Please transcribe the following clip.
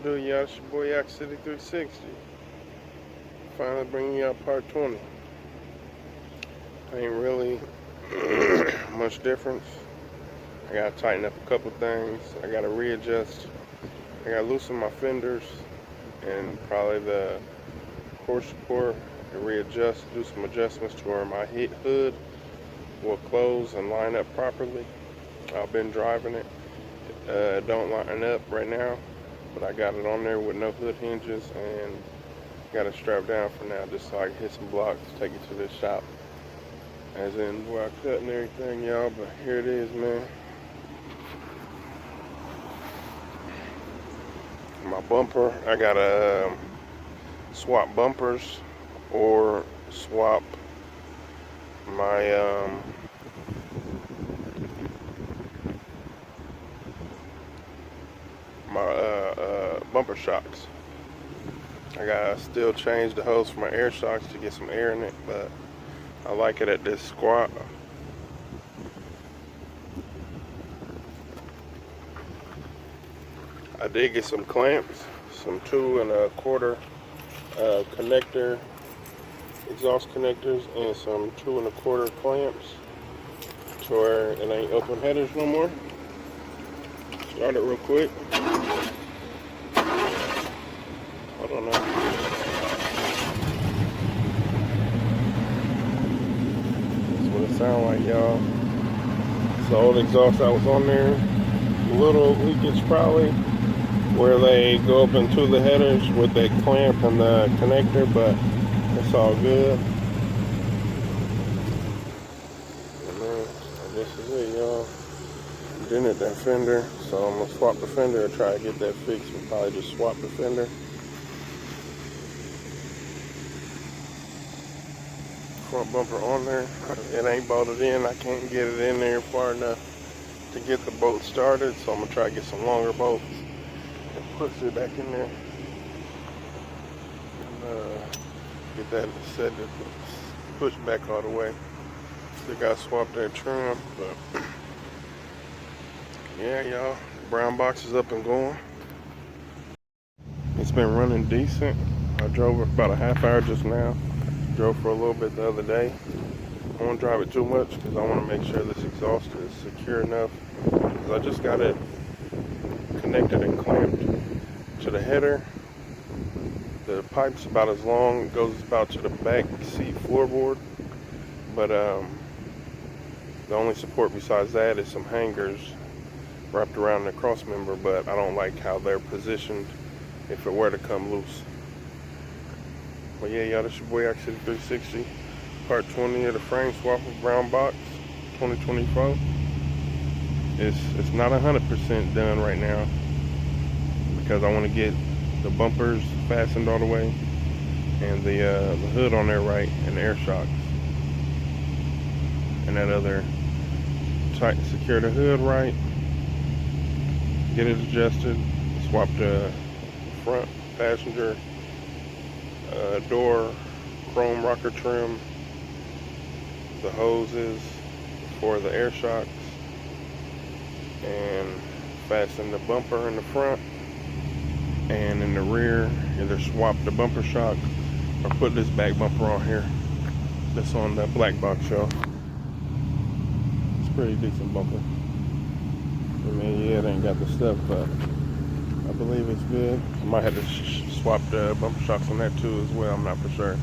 do, y'all? It's your boy Yak City 360. Finally bringing y'all part 20. Ain't really much difference. I gotta tighten up a couple things. I gotta readjust. I gotta loosen my fenders and probably the core support and readjust, do some adjustments to where my hood will close and line up properly. I've been driving it. It don't line up right now, but I got it on there with no hood hinges and got it strapped down for now just so I can hit some blocks, take it to this shop. As in where I cut and everything, y'all, but here it is, man. My bumper, I gotta swap bumpers or swap my bumper shocks. I gotta still change the hose for my air shocks to get some air in it, but I like it at this squat. I did get some clamps, some 2 1/4 connector, exhaust connectors, and some 2 1/4 clamps to where it ain't open headers no more. Start it real quick. Hold on now. That's what it sound like, y'all. It's the old exhaust that was on there. A little leakage probably where they go up into the headers with that clamp and the connector, but it's all good. And this is it, y'all. Dented that fender, so I'm gonna swap the fender and try to get that fixed. We'll probably just swap the fender. Front bumper on there. It ain't bolted in. I can't get it in there far enough to get the bolt started, so I'm gonna try to get some longer bolts and push it back in there and get that set to push back all the way. Still got to swap that trim, but yeah, y'all, brown box is up and going. It's been running decent. I drove it about a half hour just now. Drove for a little bit the other day. I don't want to drive it too much because I want to make sure this exhaust is secure enough. Because I just got it connected and clamped to the header. The pipe's about as long, it goes about to the back seat floorboard. But the only support besides that is some hangers wrapped around the cross member, but I don't like how they're positioned if it were to come loose. But yeah, y'all, this your boy Yak City 360, part 20 of the frame swap of brown box 2024. It's not 100% done right now because I want to get the bumpers fastened all the way and the hood on there right and the air shocks and that other tight, secure the hood right, get it adjusted, swap the front passenger door chrome rocker trim, the hoses for the air shocks, and fasten the bumper in the front and in the rear. Either swap the bumper shock or put this back bumper on here that's on that black box, y'all. It's pretty decent bumper. I mean, yeah, it ain't got the stuff, but I believe it's good. I might have to swap the bumper shocks on that too as well. I'm not for sure.